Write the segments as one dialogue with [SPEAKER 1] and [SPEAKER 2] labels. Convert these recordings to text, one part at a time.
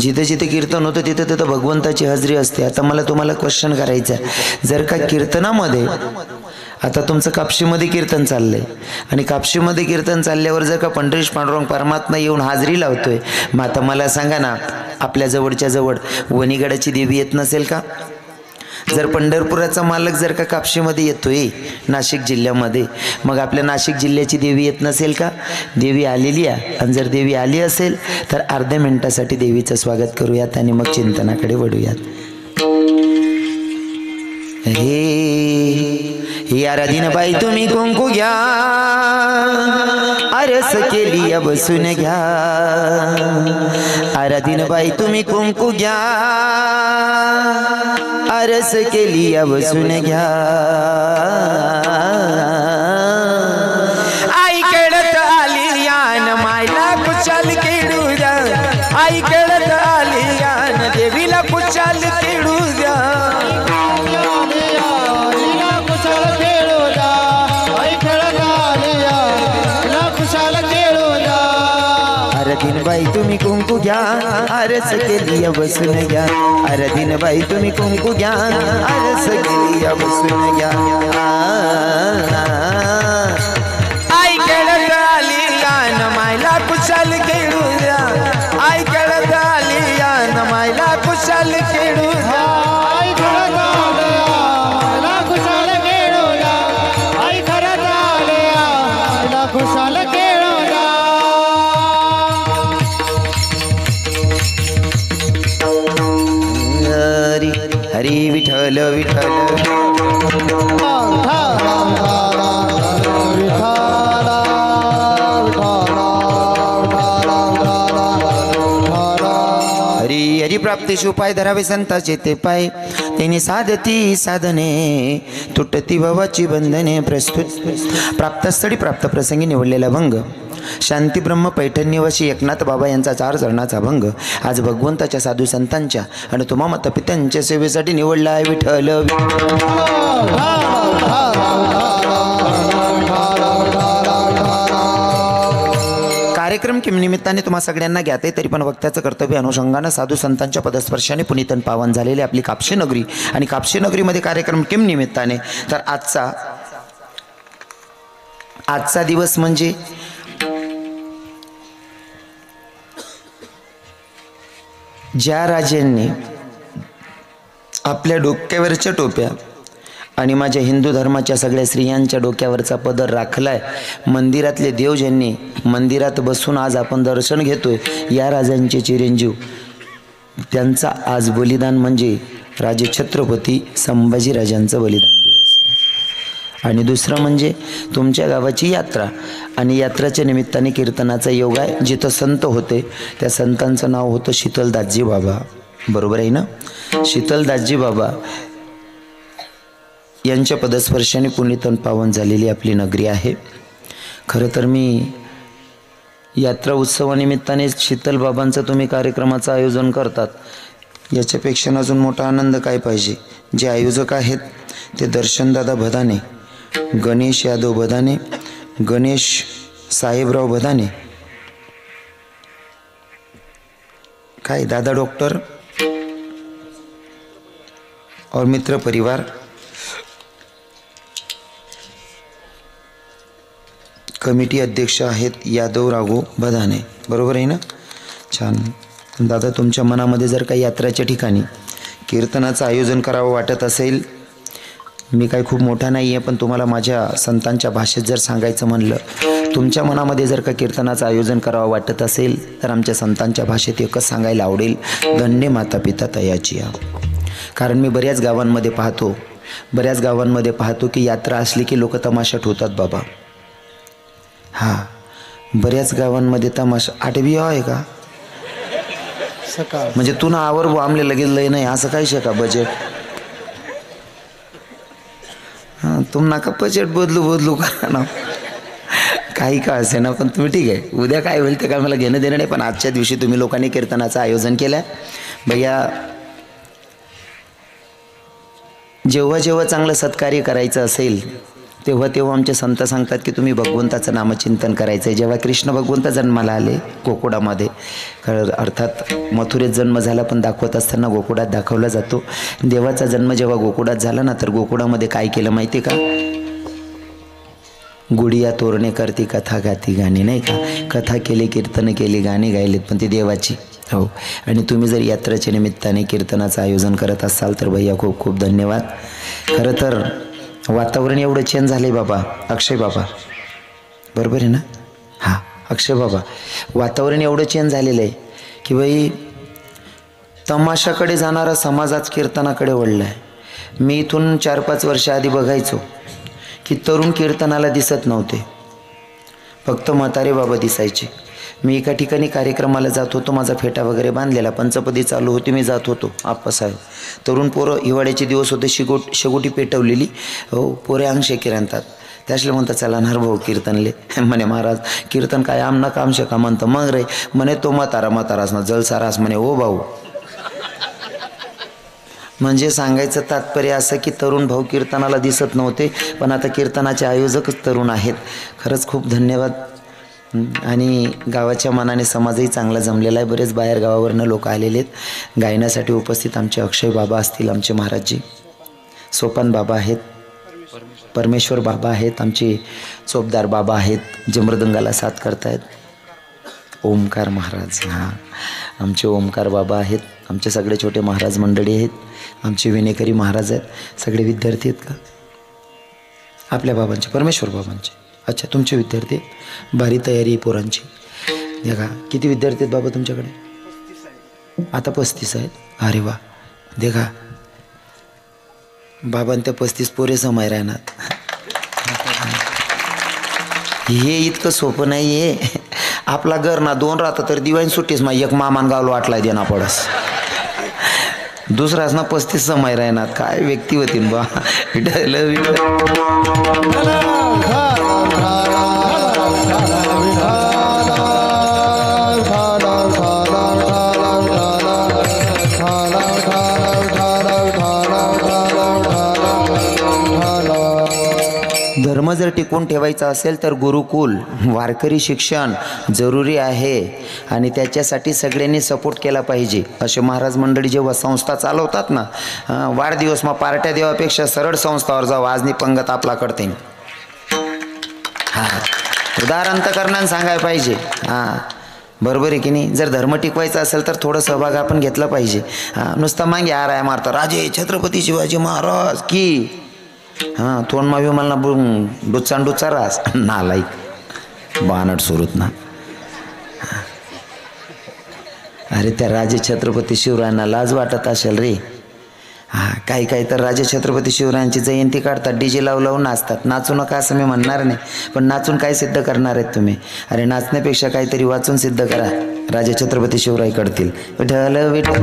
[SPEAKER 1] जिथे जिथे कीर्तन होतं तिथे तिथे भगवंताची हजेरी असते। आता मला तुम्हाला क्वेश्चन करायचं आहे, जर का कीर्तनामध्ये आता तुमचं कापशीमध्ये कीर्तन चाललंय आणि कापशीमध्ये कीर्तन चालल्यावर जर का पंढरीश पांडुरंग परमात्मा येऊन हाजरी लावतोय, मग आता मला सांगा ना, आपल्या जवळच्या जवळ वणीगडाची देवी येत नसेल का? जर पंढरपुराचा मालक जर का कापशीमध्ये येतोय नाशिक जिल्ह्यामध्ये, मग आपल्या नाशिक जिल्ह्याची देवी येत नसेल का? देवी आलेली आहे, आणि जर देवी आली असेल तर अर्ध्या मिनिटासाठी देवीचं स्वागत करूयात आणि मग चिंतनाकडे वळूयात। हे आराधीनबाई तुम्ही कुंकू घ्या, आरस केली बसून घ्या। आराधीनबाई तुम्ही कुंकू घ्या, आरस केली बसून घ्या। आई कळत आली यान मायला कुशाल खेळू द्या, आई कळत आली यान देवीला कुशाल खेळू द्या। आराधीनबाई तुम्ही कुंकू घ्या, आरस केली बसून घ्या। आराधीनबाई तुम्ही कुंकू घ्या, आरस केली बसून घ्या। आई कळत आली यान मायला कुशाल खेळू द्या, आई कळत आली यान मायला कुशाल खेळू द्या। आई कळत आली यान कुशाल खेळू द्या, आई कळत आली यान कुशाल खेळू द्या। हरी विठ्ठल विठ्ठल हरी हरी प्राप्तीस उपाय धरावे संताचे ते पाय, त्यांनी साधती साधने तुटती भवाची बंधने। प्रस्तुत प्राप्तस्थळी प्राप्त प्रसंगी निवडलेला भंग, शांती ब्रह्म पैठण निवासी एकनाथ बाबा यांचा 4 चरणाचा भंग आज भगवंताच्या साधू संतांच्या आणि तुम्हा मातापित्यांच्या सेवेसाठी निवडला आहे। विठ्ठल कार्यक्रम किम निमित्ताने तुम्हा सगळ्यांना ज्ञात आहे, तरी पण वक्त्याचं कर्तव्य अनुषंगानं साधू संतांच्या पदस्पर्शाने पुनीतन पावन झालेली आपली कापशी नगरी आणि कापशी नगरीमध्ये कार्यक्रम किम निमित्ताने तर आजचा दिवस म्हणजे ज्या राजांनी आपल्या डोक्यावरच्या टोप्या आणि माझ्या हिंदू धर्माच्या सगळ्या स्त्रियांच्या डोक्यावरचा पदर राखलाय, मंदिरातले देव ज्यांनी मंदिरात बसून आज आपण दर्शन घेतोय, या राजांचे चिरंजीव, त्यांचा आज बलिदान म्हणजे राजे छत्रपती संभाजीराजांचं बलिदान दिवस। आणि दुसरं म्हणजे तुमच्या गावाची यात्रा, आणि यात्राच्या निमित्ताने कीर्तनाचा योग आहे। जिथं संत होते त्या संतांचं नाव होतं शीतलदासजी बाबा, बरोबर आहे ना? शीतलदासजी बाबा यांच्या पदस्पर्शाने पुनीतन पावन झालेली आपली नगरी आहे। खरं तर मी यात्रा उत्सवानिमित्ताने शीतल बाबांचं तुम्ही कार्यक्रमाचं आयोजन करतात, याच्यापेक्षा अजून मोठा आनंद काय पाहिजे। जे आयोजक आहेत ते दर्शनदादा भदाने, गणेश यादव भदाने, गणेश साहेबराव भदाने, काय दादा डॉक्टर और मित्र परिवार, कमिटी अध्यक्ष आहेत यादव राघो भदाने, बरोबर आहे ना? छान दादा, तुमच्या मनामध्ये जर काही यात्राच्या ठिकाणी कीर्तनाचं आयोजन करावं वाटत असेल, मी काही खूप मोठा नाही आहे, पण तुम्हाला माझ्या संतांच्या भाषेत जर सांगायचं म्हणलं, तुमच्या मनामध्ये जर का कीर्तनाचं आयोजन करावं वाटत असेल तर आमच्या संतांच्या भाषेत एकच सांगायला आवडेल, धन्य माता पिता तयाची या। कारण मी बऱ्याच गावांमध्ये पाहतो की यात्रा असली की लोक तमाशात होतात बाबा। हां, बऱ्याच गावांमध्ये तमाशा 8वी आहे का सकाळ, म्हणजे तू ना आवर आमले लगेच लय नाही असं काही शका बजेट। हां, तुम नका बजेट बदलू करा ना, काही का असे ना, पण तुम्ही ठीक आहे, उद्या काय होईल ते काय मला घेणं देणं नाही, पण आजच्या दिवशी तुम्ही लोकांनी कीर्तनाचं आयोजन केलं भैया। जेव्हा जेव्हा चांगलं सत्कार्य करायचं असेल तेव्हा तेव्हा आमचे संत सांगतात की तुम्ही भगवंताचं नामचिंतन करायचं आहे. जेव्हा कृष्ण भगवंत जन्माला आले गोकुळामध्ये, अर्थात मथुरेत जन्म झाला पण दाखवत असताना गोकुळात दाखवला जातो. देवाचा जन्म जेव्हा गोकुळात झाला ना, तर गोकुळामध्ये काय केलं माहिती का? गुडिया तोरणे करती कथा गाती गाणी, नाही का? कथा केली, कीर्तन केली, गाणी गायलीत, पण ती देवाची. हो. आणि तुम्ही जर यात्रेच्या निमित्ताने कीर्तनाचं आयोजन करत असाल तर भैया खूप खूप धन्यवाद. खरं तर वातावरण एवढं चेंज झालं आहे बाबा, अक्षय बाबा बरोबर आहे ना? हां अक्षय बाबा, वातावरण एवढं चेंज झालेलं आहे की बाई तमाशाकडे जाणारा समाज आज कीर्तनाकडे वळला आहे. मी इथून 4-5 वर्ष आधी बघायचो की तरुण कीर्तनाला दिसत नव्हते, फक्त म्हातारे बाबा दिसायचे. मी एका ठिकाणी कार्यक्रमाला जात होतो, माझा फेटा वगैरे बांधलेला, पंचपदी चालू होती, मी जात होतो. आप्पासाहेब तरुण पोरं, हिवाळ्याचे दिवस होते, शेगोटी पेटवलेली, हो पोरे अंगशे किरणतात. त्यासले म्हणतात चला नार भाऊ कीर्तनले. म्हणे महाराज कीर्तन काय आमना काम शका म्हणतं. मग रे म्हणे तो म्हातारास ना जलसारास म्हणे. ओ भाऊ, म्हणजे सांगायचं तात्पर्य असं की तरुण भाऊ कीर्तनाला दिसत नव्हते, पण आता कीर्तनाचे आयोजकच तरुण आहेत. खरंच खूप धन्यवाद. आणि गावाच्या मनाने समाजही चांगला जमलेला आहे. बरेच बाहेर गावावरनं लोक आलेले आहेत गायनासाठी उपस्थित. आमचे अक्षय बाबा असतील, आमचे महाराजजी सोपान बाबा आहेत, परमेश्वर बाबा आहेत, आमचे चोपदार बाबा आहेत जे मृदंगाला साथ करतायत. ओमकार महाराज, हां आमचे ओमकार बाबा आहेत. आमचे सगळे छोटे महाराज मंडळी आहेत, आमचे विनेकरी महाराज आहेत. सगळे विद्यार्थी आहेत का आपल्या बाबांचे, परमेश्वर बाबांचे? अच्छा तुमचे विद्यार्थी, भारी तयारी पोरांची. देखा किती विद्यार्थी आहेत बाबा तुमच्याकडे? आता 35 आहेत. अरे वा, देखा बाबांनी त्या 35 पोरे समय राहणार. हे इतकं सोपं नाही आहे. आपला घर ना 2 राहतं तर दिवाळी सुट्टीस मा एक मामान गावला वाटलाय देना पडस, दुसराच ना 35 समय राहणार. काय व्यक्ती होती बा. धर्म जर टिकून ठेवायचा असेल तर गुरुकुल, वारकरी शिक्षण जरुरी आहे आणि त्याच्यासाठी सगळ्यांनी सपोर्ट केला पाहिजे. असे महाराज मंडळी जेव्हा संस्था चालवतात ना, वाढदिवस मग पार्ट्या देवापेक्षा सरळ संस्थावर जावं, आजनी पंगत आपला करते. हां उदाहरण तर करण्यानं सांगायला पाहिजे. हां बरोबर आहे की नाही? जर धर्म टिकवायचा असेल तर थोडं सहभाग आपण घेतला पाहिजे. हां नुसतं मागे आराय मारता राजे छत्रपती शिवाजी महाराज की, हां तोंड मावी मला डुच्चा रास नालायक बानट सुरूत ना. अरे त्या राजे छत्रपती शिवरायांना लाज वाटत असेल रे. हां काही तर राजे छत्रपती शिवरायांची जयंती काढतात, डीजे लावून नाचतात. नाचू नका असं मी म्हणणार नाही, पण नाचून काय सिद्ध करणार आहेत तुम्ही? अरे नाचण्यापेक्षा काहीतरी वाचून सिद्ध करा. राजे छत्रपती शिवराय करतील विठ्ठल विठ्ठल.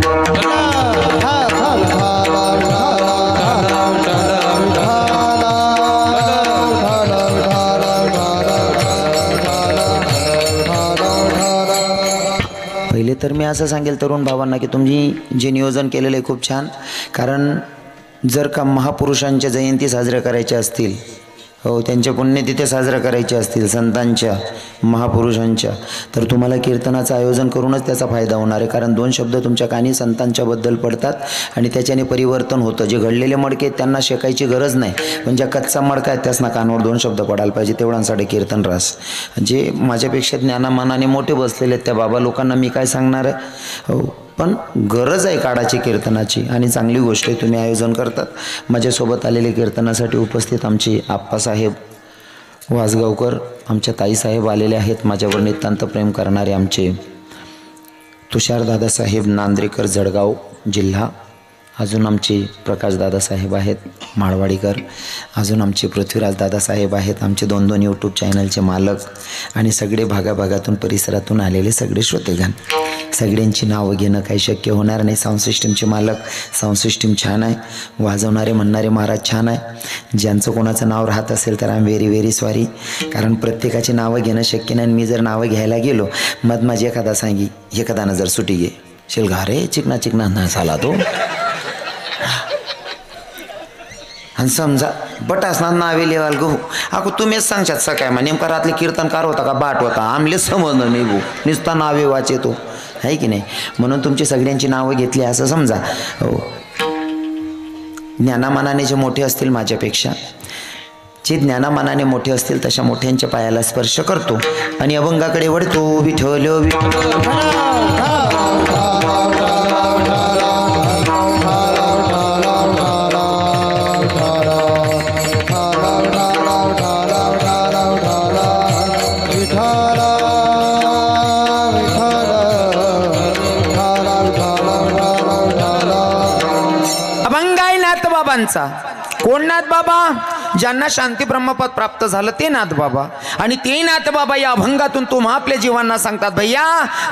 [SPEAKER 1] पहिले तर मी असं सांगेल तरुण भावांना की तुम्ही जे नियोजन केलेलं आहे खूप छान. कारण जर का महापुरुषांच्या जयंती साजऱ्या करायच्या असतील, हो त्यांच्या पुण्यतिथ्या साजऱ्या करायच्या असतील संतांच्या महापुरुषांच्या, तर तुम्हाला कीर्तनाचं आयोजन करूनच त्याचा फायदा होणार आहे. कारण 2 शब्द तुमच्या कानी संतांच्याबद्दल पडतात आणि त्याच्याने परिवर्तन होतं. जे घडलेले मडके आहेत त्यांना शेकायची गरज नाही, पण ज्या कच्चा मडका आहेत त्यासना कानावर 2 शब्द पडायला पाहिजे. तेवढ्यांसाठी कीर्तन रास. जे माझ्यापेक्षा ज्ञानामानाने मोठे बसलेले आहेत त्या बाबा लोकांना मी काय सांगणार आहे. हो पण गरज आहे काळाची कीर्तनाची आणि चांगली गोष्ट आहे तुम्ही आयोजन करतात. माझ्यासोबत आलेले कीर्तनासाठी उपस्थित आमचे आप्पासाहेब वासगावकर, आमच्या ताईसाहेब आलेले आहेत. माझ्यावर नितांत प्रेम करणारे आमचे तुषार दादासाहेब नांद्रेकर जळगाव जिल्हा, अजून आमचे प्रकाश दादासाहेब आहेत माळवाडीकर, अजून आमचे पृथ्वीराज दादासाहेब आहेत, आमचे 2 यूट्यूब चॅनलचे मालक आणि सगळे भागाभागातून परिसरातून आलेले सगळे श्रोतेगण. सगळ्यांची नावं घेणं काही शक्य होणार नाही. साऊंड सिस्टीमचे मालक, साऊंड सिस्टीम छान आहे, वाजवणारे म्हणणारे महाराज छान आहे. ज्यांचं कोणाचं नाव राहत असेल तर आय एम व्हेरी सॉरी, कारण प्रत्येकाची नावं घेणं शक्य नाही. मी जर नावं घ्यायला गेलो मग माझी एखादा सांगी एखादानं जर सुटी घे शिलघा रे चिकना चिकना न झाला तो. आणि समजा बटासना नावे लेवाल गहू अगो तुम्हीच सांगशात सकाळ मग नेमका रात्री कीर्तनकार होता का बाट होता आमले समजणं नाही भाऊ नुसता नावे वाचे तो आहे की नाही. म्हणून तुमची सगळ्यांची नावं घेतली असं समजा. हो ज्ञानामानाने जे मोठे असतील माझ्यापेक्षा जे ज्ञानामानाने मोठे असतील तशा मोठ्यांच्या पायाला स्पर्श करतो आणि अभंगाकडे वळतो. विठ्ठल कोण नाथ बाबा ज्यांना शांती ब्रह्मपद प्राप्त झालं ते नाथ बाबा. आणि ते नाथ बाबा या अभंगातून तुम्हा आपल्या जीवांना सांगतात भैया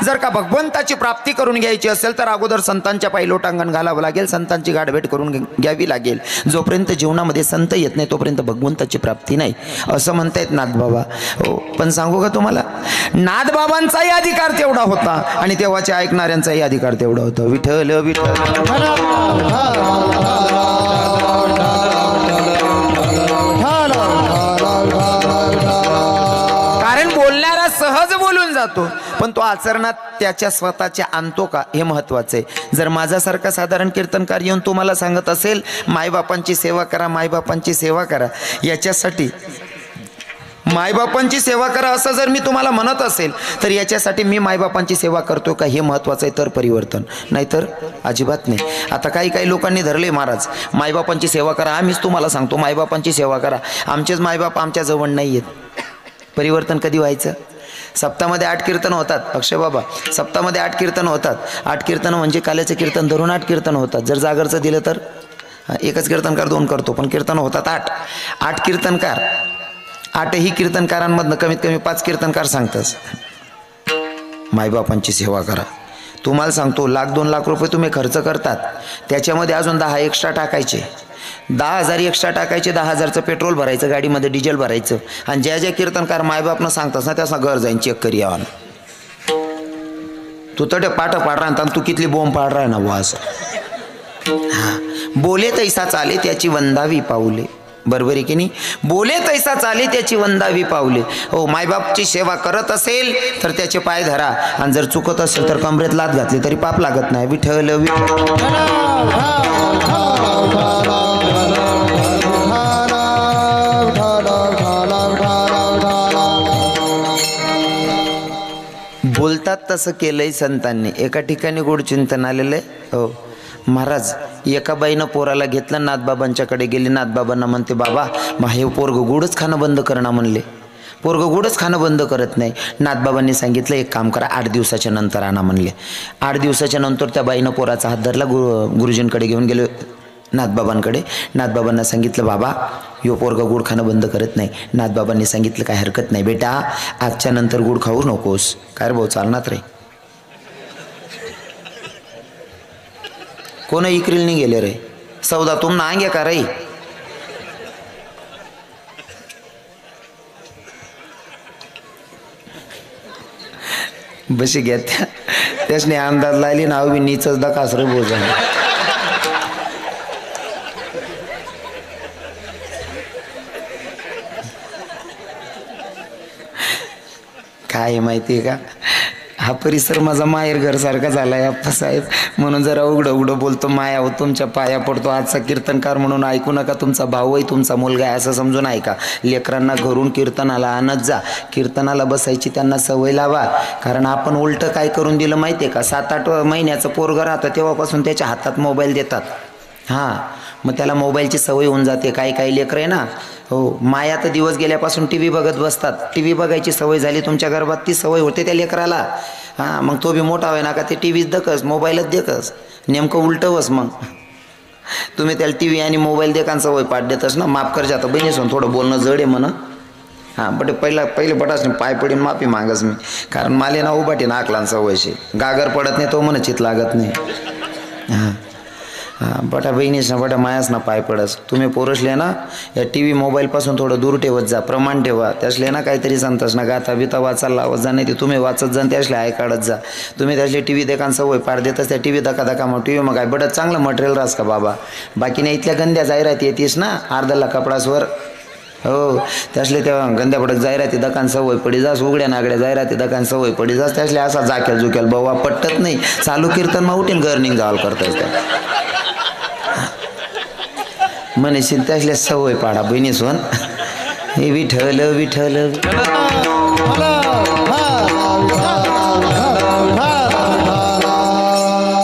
[SPEAKER 1] जर का भगवंताची प्राप्ती करून घ्यायची असेल तर अगोदर संतांच्या पायी लोटांगण घालावं लागेल, संतांची गाठभेट करून घ्यावी लागेल. जोपर्यंत जीवनामध्ये संत येत नाही तोपर्यंत भगवंताची प्राप्ती नाही असं म्हणतायत नाथ बाबा. हो पण सांगू का तुम्हाला नाथ बाबांचाही अधिकार तेवढा होता आणि तेव्हाच्या ऐकणाऱ्यांचाही अधिकार तेवढा होता. विठ्ठल विठ्ठल सहज बोलून जातो पण तो आचरणात त्याच्या स्वतःच्या आणतो का हे महत्वाचं आहे. जर माझ्यासारखा साधारण कीर्तनकार येऊन तुम्हाला सांगत असेल मायबापांची सेवा करा मायबापांची सेवा करा याच्यासाठी मायबापांची सेवा करा असं जर मी तुम्हाला म्हणत असेल तर याच्यासाठी मी मायबापांची सेवा करतो का हे महत्वाचं आहे तर परिवर्तन नाहीतर अजिबात नाही. आता काही लोकांनी धरले महाराज मायबापांची सेवा करा आम्हीच तुम्हाला सांगतो मायबापांची सेवा करा आमचेच मायबाप आमच्या जवळ नाही आहेत. परिवर्तन कधी व्हायचं. सप्तामध्ये 8 कीर्तन होतात अक्षय बाबा सप्तामध्ये 8 कीर्तन होतात. 8 कीर्तन म्हणजे काल्याचं कीर्तन धरून 8 कीर्तन होतात. जर जागरचं दिलं तर एकच कीर्तनकार 2 करतो पण कीर्तन होतात 8 कीर्तनकार 8ही कीर्तनकारांमधनं कमीत कमी 5 कीर्तनकार सांगतात मायबापांची सेवा करा. तुम्हाला सांगतो 1,00,000-2 लाख रुपये तुम्ही खर्च करतात त्याच्यामध्ये अजून 10 एक्स्ट्रा टाकायचे 10,000 एक्स्ट्रा टाकायचे 10,000चं पेट्रोल भरायचं गाडीमध्ये डिझेल भरायचं आणि ज्या कीर्तनकार मायबापनं सांगतास ना त्याचा घर जाईन चेक करी यावं. तू तटे पाठ पाड राहता तू कितली बोंब पाड राह ना वास हा बोले तैसा चाले त्याची वंदावी पाऊले बरोबर आहे की नाही. बोले तैसा चाले त्याची वंदावी पावले. हो मायबापची सेवा करत असेल तर त्याचे पाय धरा आणि जर चुकत असेल तर कमरेत लात घातली तरी पाप लागत नाही. विठ्ठल बोलतात तसं केलंय संतांनी. एका ठिकाणी गोड चिंतन आलेलं आहे. हो महाराज एका बाईनं पोराला घेतलं नाथबाबांच्याकडे गेली. नाथबाबांना म्हणते बाबा हे पोरग गोडच खाणं बंद करणं म्हणले. पोरग गोडच खाणं बंद करत नाही. नाथबाबांनी सांगितलं एक काम करा 8 दिवसाच्या नंतर आणा म्हणले. 8 दिवसाच्या नंतर त्या बाईनं पोराचा हात धरला गुरुजींकडे घेऊन गेले नाथबाबांकडे. नाथबाबांना सांगितलं बाबा यो पोरगा गोड खाणं बंद करत नाही. नाथबाबांनी सांगितलं काय हरकत नाही बेटा आजच्या नंतर गोड खाऊ नकोस. काय रे भाऊ चालणार रे कोण इकरील नाही गेले रे सौदा तुम ना अंगे का रे. बशी घ्या त्यासने अंदाज लायली नाव बी नीचच दकास रे बोजा. काय माहिती आहे का हा परिसर माझा माहेर घर सारखा झालाय आप्पासाहेब म्हणून जरा उघडं बोलतो. माया हो तुमच्या पाया पडतो. आजचा कीर्तनकार म्हणून ऐकू नका तुमचा भाऊ आहे तुमचा मुलगा आहे असं समजून ऐका. लेकरांना घरून कीर्तनाला आणत जा. कीर्तनाला बसायची त्यांना सवय लावा. कारण आपण उलटं काय करून दिलं माहिती आहे का 7-8 महिन्याचं पोरगं राहतं तेव्हापासून त्याच्या हातात मोबाईल देतात. हां मग त्याला मोबाईलची सवय होऊन जाते. काही लेकरं आहे ना हो माया तर दिवस गेल्यापासून टी व्ही बघत बसतात. टी व्ही बघायची सवय झाली तुमच्या गर्भात ती सवय होते त्या लेकराला. हां मग तो बी मोठा होय ना का ते टी व्हीच दकस मोबाईलच देखस नेमकं उलटवस. मग तुम्ही त्याला टी व्ही आणि मोबाईल देखान सवय पाठ देतस ना. माफ कर जातं बहिणीसून थोडं बोलणं जड आहे म्हणा. हां बट पहिले बटास पाय पडीन माफी मागस मी कारण माले ना उभाटी नाकलान सवयशी गागर पडत नाही तो म्हणा चित लागत नाही. हां हां बटा बहिणीस ना बटा मायास ना पाय पडस. तुम्ही पोरसले ना या टी व्ही मोबाईलपासून थोडं दूर ठेवत जा, प्रमाण ठेवा. त्यासले ना काहीतरी सांगतास ना गाता बिता वाचायला लावत जा, नाही ते तुम्ही वाचत जा त्यासले आय काढत जा. तुम्ही त्यासले टी व्ही देखान सवय पाड देतच त्या टी व्ही दका दका मग टी व्ही मग काय बडत चांगलं मटेरियल रास का बाबा. बाकी नाही इथल्या गंद्या जाहिराती येतीस ना अर्ध्याला कपडासवर. हो त्यासले तेव्हा गंद्या पडक जाहिराती दकान सवय पडी जास, उघड्या नागड्या जाहिराती दकान सवय पडी जास. त्यासले असा जाक्याल जुक्याल बाबा पट्टत नाही. चालू कीर्तन मग उठीन गर्निंग जावल करतायच त्या म्हणशील त्यासले सवय पाडा बहिणी सोन. हे विठ्ठल विठ्ठल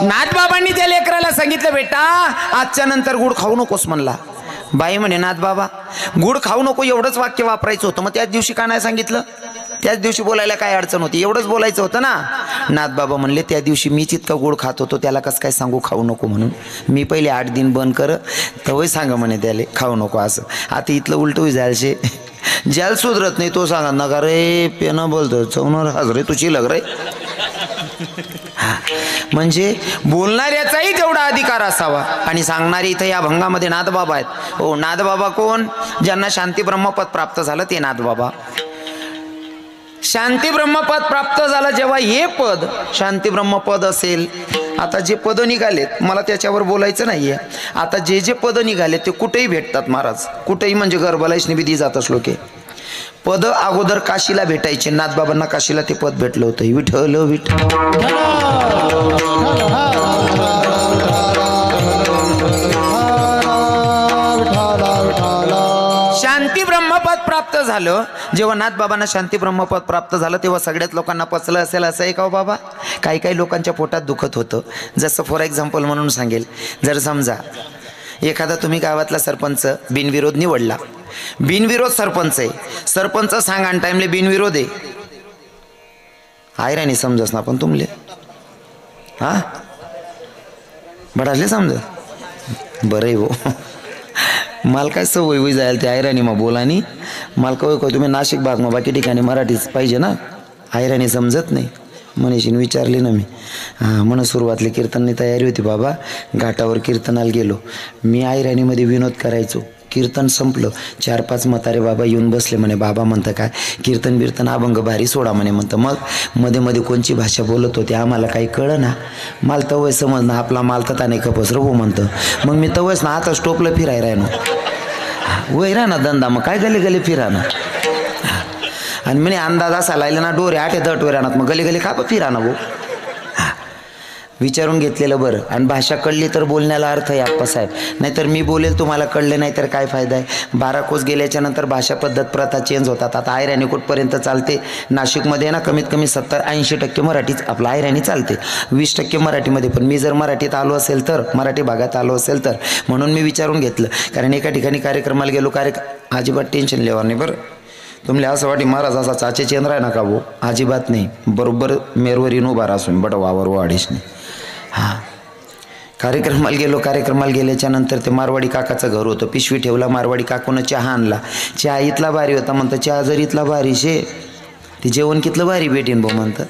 [SPEAKER 1] नाथबाबांनी त्या लेकराला सांगितलं बेटा आजच्या नंतर गुड खाऊ नकोस म्हणला. बाई म्हणे नाथ बाबा गुड खाऊ नको एवढंच वाक्य वापरायचं होतं, मग त्याच दिवशी का नाही सांगितलं. त्याच दिवशी बोलायला काय अडचण होती, एवढंच बोलायचं होतं ना. नाथ बाबा म्हणले त्या दिवशी मीच इतका गोड खात होतो त्याला कसं काय सांगू खाऊ नको म्हणून. मी पहिले 8 दिन बंद कर तवय सांगा म्हणे त्याला खाऊ नको असं. आता इथलं उलटं जायचे ज्याला सुधरत नाही तो सांगा नका रे पेनं बोलतो चवणार हजरे तुझी लग रे. म्हणजे बोलणाऱ्याचाही तेवढा अधिकार असावा. आणि सांगणारे इथं या भंगामध्ये नाथबाबा आहेत. हो नाथबाबा कोण? ज्यांना शांती ब्रह्मपद प्राप्त झालं ते नाथबाबा. शांती ब्रह्मपद प्राप्त झालं जेव्हा हे पद शांती ब्रह्मपद असेल. आता जे पद निघालेत मला त्याच्यावर बोलायचं नाहीये. आता जे जे पद निघालेत ते कुठेही भेटतात महाराज, कुठेही. म्हणजे गर्भलाईश निविधी जात असलो की पद अगोदर काशीला भेटायचे. नाथबाबांना काशीला ते पद भेटलं होतं. विठ्ठल विठ्ठल शांती ब्रह्मपद प्राप्त झालं. जेव्हा नाथबाबांना शांती ब्रह्मपद प्राप्त झालं तेव्हा सगळ्याच लोकांना पचलं असेल असं आहे का हो बाबा. काही काही लोकांच्या पोटात दुखत होतं. जसं फॉर एक्झाम्पल म्हणून सांगेल, जर समजा एखादा तुम्ही गावातला सरपंच बिनविरोध निवडला. बिनविरोध सरपंच आहे. सरपंच सांगा आणि टाइमले बिनविरोध आहे. आयराणी समजस ना पण तुमले हा बडाले समज बरं आहे हो. मला काय सवय होई जाईल ते आयराणी मग बोलानी. मला काय तुम्ही नाशिक भाग मग बाकी ठिकाणी मराठीच पाहिजे ना. आयराणी समजत नाही मनीषीने विचारली ना मी. हां म्हणून सुरुवातली कीर्तननी तयारी होती बाबा. घाटावर कीर्तनाला गेलो मी. आयराणीमध्ये विनोद करायचो. कीर्तन संपलं 4-5 म्हातारे बाबा येऊन बसले. म्हणे बाबा म्हणतं काय कीर्तन बिर्तन अभंग भारी सोडा म्हणे. म्हणतं मग मध्ये मध्ये कोणची भाषा बोलत होते आम्हाला काही कळं ना. मला तवय समज ना आपला माल तर नाही खपस रवो म्हणतं. मग मी तवयच ना आता स्टोपला फिराय राहिनो वय ना धंदा. मग काय गले गले फिरा ना. आणि म्हणे अंदाज असा लायला ना डोरे 8-10 राहणार मग गली गली का फिरा ना भाऊ. विचारून घेतलेलं बरं. आणि भाषा कळली तर बोलण्याला अर्थ आहे आप्पासाहेब. नाहीतर मी बोलेल तुम्हाला कळले नाही तर काय फायदा आहे. 12 कोस गेल्याच्या नंतर भाषा पद्धत प्रथा चेंज होतात. आता आयराणी कुठपर्यंत चालते. नाशिकमध्ये ना कमीत कमी 70-80% मराठीच आपलं आयराणी चालते. 20% मराठीमध्ये. पण मी जर मराठीत आलो असेल तर मराठी भागात आलो असेल तर म्हणून मी विचारून घेतलं. कारण एका ठिकाणी कार्यक्रमाला गेलो. अजिबात टेन्शन लेवा नाही बरं. तुमले असं वाटी महाराज असा चाचे चेंद्र आहे ना का भाऊ. अजिबात नाही. बरोबर मेरवरीन उभा राहून बट वावर वाढीस नाही. हां कार्यक्रमाला गेलो. कार्यक्रमाला गेल्याच्या नंतर ते मारवाडी काकाचं घर होतं. पिशवी ठेवला. मारवाडी काकूनं चहा आणला. चहा इथला भारी होता म्हणतं. चहा जर इथला भारी शे ते जेवण कितलं भारी भेटेन भाऊ म्हणतं.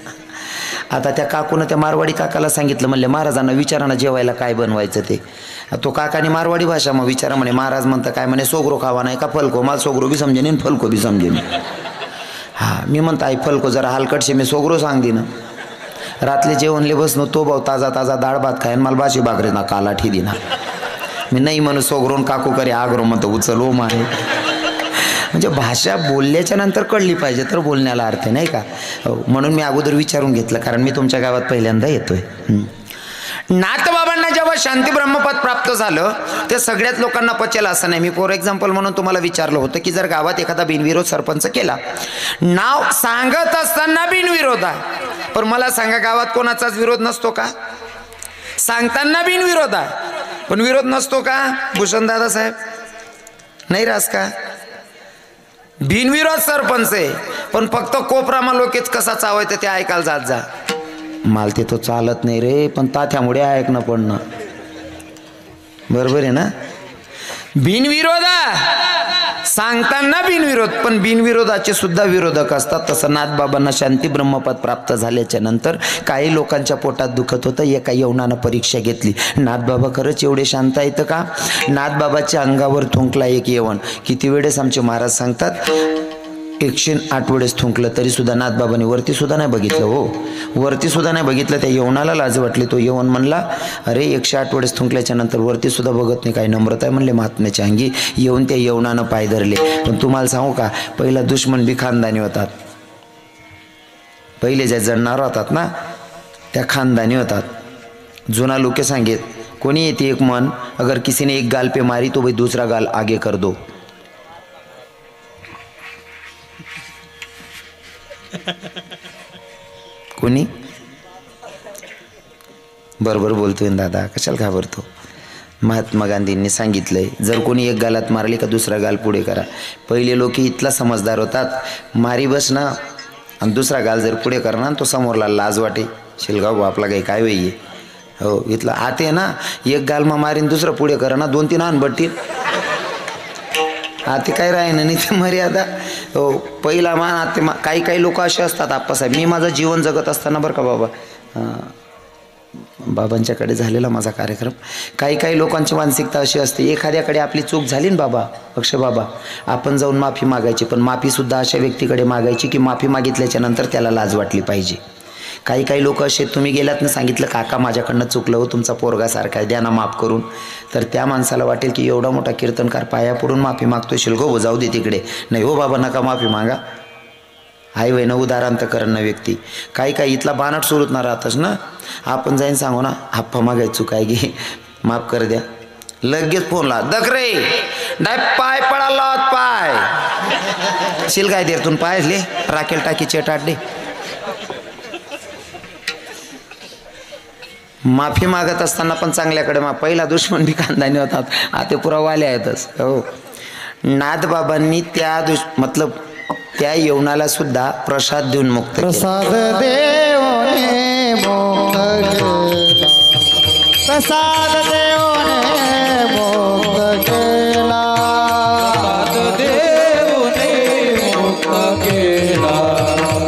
[SPEAKER 1] आता त्या काकूनं त्या मारवाडी काकाला सांगितलं. म्हणले महाराजांना विचारा ना जेवायला काय बनवायचं ते. तो काकाने मारवाडी भाषा मग विचारा म्हणे. महाराज म्हणतं काय म्हणे सोगरो खावा नाही का फलको. मला सोगरो बी समजेन आणि फलको बी समजेन. हां मी म्हणतो आई फलको जरा हलकटशे मी सोगरो सांग दे ना. रातले जेवणले बसनो तो भाऊ ताजा ताजा डाळ भात खायन मला बाशी भाकरी ना काला ठी दिना. मी नाही म्हणून सोगरोन काकू करे आग्रो म्हणतो उचल ओ माय. म्हणजे भाषा बोलल्याच्या नंतर कळली पाहिजे तर बोलण्याला अर्थ नाही का. म्हणून मी अगोदर विचारून घेतलं कारण मी तुमच्या गावात पहिल्यांदा येतोय. नाथबाबांना जेव्हा शांती ब्रह्मपद प्राप्त झालं ते सगळ्याच लोकांना पचेल असं नाही. मी फॉर एक्झाम्पल म्हणून तुम्हाला विचारलं होतं की जर गावात एखादा बिनविरोध सरपंच केला. नाव सांगत असताना बिनविरोध आहे. पण मला सांगा गावात कोणाचाच विरोध नसतो का. सांगताना बिनविरोध आहे पण विरोध नसतो का. भूषण दादा साहेब नाही रास का. बिनविरोध सरपंच आहे पण फक्त कोपरामा लोकेच कसा चावायचं ते ऐकायला जात जा. माल ते तो चालत नाही रे पण ताथ्यामुळे ऐकणं पडणं बरोबर आहे ना. बिनविरोध सांगताना बिनविरोध, पण बिनविरोधाचे सुद्धा विरोधक असतात. तसं नाथबाबांना शांती ब्रह्मपद प्राप्त झाल्याच्या नंतर काही लोकांच्या पोटात दुखत होतं. एका यवनानं परीक्षा घेतली, नाथबाबा खरंच एवढे शांत आहेत का? नाथबाबाच्या अंगावर थुंकला एक यवन. किती वेळेस आमचे महाराज सांगतात 108 वेळेस थुंकलं तरी सुद्धा नाथबाबांनी वरती सुद्धा नाही बघितलं. हो, वरती सुद्धा नाही बघितलं. त्या यवनाला लाज वाटली. तो यवन म्हणला, अरे 108 वेळेस थुंकल्याच्या नंतर वरती सुद्धा बघत नाही, काय नम्रता आहे म्हणले महात्म्याच्या अंगी. येऊन त्या यवनानं पाय धरले. पण तुम्हाला सांगू का, पहिला दुश्मन बी खानदानी होतात. पहिले ज्या जणणार होतात ना त्या खानदानी होतात. जुना लोके सांगेत, कोणी येते एक मन, अगर किसी ने एक गाल पे मारी तो भाई दूसरा गाल आगे कर दो. कोणी बरोबर बोलतोय दादा, कशाला घाबरतो? महात्मा गांधींनी सांगितलंय, जर कोणी एक गालात मारली का दुसरा गाल पुढे करा. पहिले लोक इतला समजदार होतात, मारी बस ना आणि दुसरा गाल जर पुढे करणार तो समोरला लाज वाटे, शिलगाव आपला काही काय वेई. हो, इथला आते ना एक गाल मा मारीन दुसरं पुढे करा ना, 2-3 आण बट्टी आते काय राही ना, नाही ते मर्यादा. हो, पहिला मान आते काही लोक असे असतात. आप्पासाहेब, मी माझं जीवन जगत असताना बरं का बाबा, बाबांच्याकडे झालेला माझा कार्यक्रम, काही लोकांची मानसिकता अशी असते, एखाद्याकडे आपली चूक झाली ना बाबा, अक्षय बाबा, आपण जाऊन माफी मागायची. पण माफीसुद्धा अशा व्यक्तीकडे मागायची की माफी मागितल्याच्या नंतर त्याला लाज वाटली पाहिजे. काही लोक असे, तुम्ही गेलात ना सांगितलं काका माझ्याकडनं चुकलं हो, तुमचा पोरगा सारखा आहे, द्या ना माफ करून, तर त्या माणसाला वाटेल की एवढा मोठा कीर्तनकार पाया पडून माफी मागतोय, शिलगो जाऊ दे तिकडे. नाही हो बाबा, नका माफी मागा. आई वय न उदाहरण करण ना व्यक्ती. काही इथला बानट सुरूत ना राहतच ना, आपण जाईन सांगू ना, हाप्पा मागाय चूक आहे की माफ कर द्या, लगेच फोन ला दखरे डाय पाय पडाला पाय शिल काय देरतून पायले राखेल टाकी चेटाडे. माफी मागत असताना पण चांगल्याकडे पहिला दुश्मन बी खानदानी होतात, आता पुरा वाले आहेतच. हो, नाथबाबांनी मतलब त्या यवनाला सुद्धा प्रसाद देऊन मुक्त
[SPEAKER 2] प्रसाद देवने मुक्त केला, प्रसाद देवने मुक्त केला, प्रसाद देवने मुक्त केला,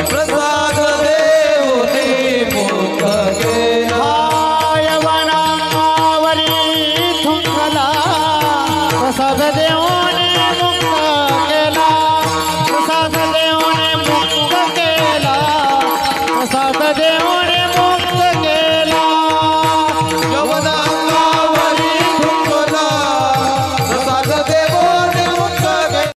[SPEAKER 2] प्रसाद देवने मुक्त केला. यवनावरी थुंकला, प्रसाद देवने मुक्त केला, प्रसाद देवने मुक्त केला, प्रसाद देवने